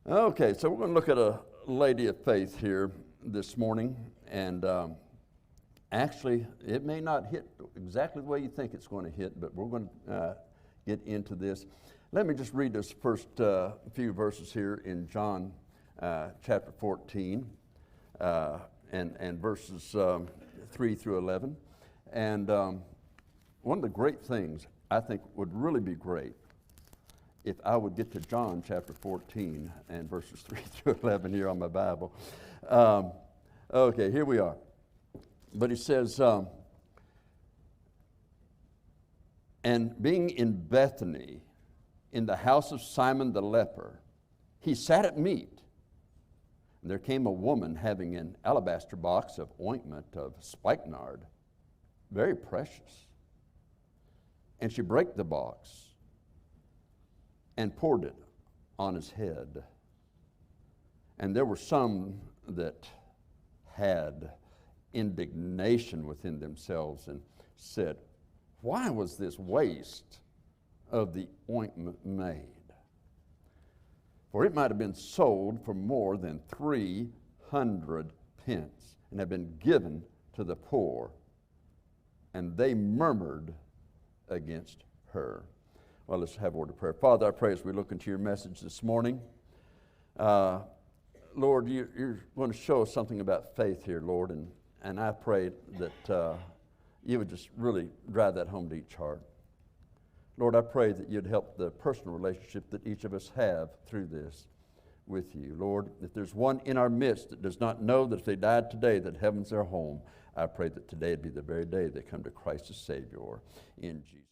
Okay, so we're going to look at a lady of faith here this morning, and actually, it may not hit exactly the way you think it's going to hit, but we're going to get into this. Let me just read this first few verses here in John chapter 14 and verses 3 through 11. And one of the great things I think would really be great if I would get to John chapter 14 and verses 3 through 11 here on my Bible. Okay, here we are. But he says, and being in Bethany, in the house of Simon the leper, he sat at meat. And there came a woman having an alabaster box of ointment of spikenard, very precious. And she brake the box and poured it on his head. And there were some that had indignation within themselves and said, why was this waste of the ointment made? For it might have been sold for more than 300 pence and have been given to the poor. And they murmured against her. Well, let's have a word of prayer. Father, I pray as we look into your message this morning, Lord, you're going to show us something about faith here, Lord, and I pray that you would just really drive that home to each heart. Lord, I pray that you'd help the personal relationship that each of us have through this with you. Lord, if there's one in our midst that does not know that if they died today that heaven's their home, I pray that today would be the very day they come to Christ as Savior. In Jesus'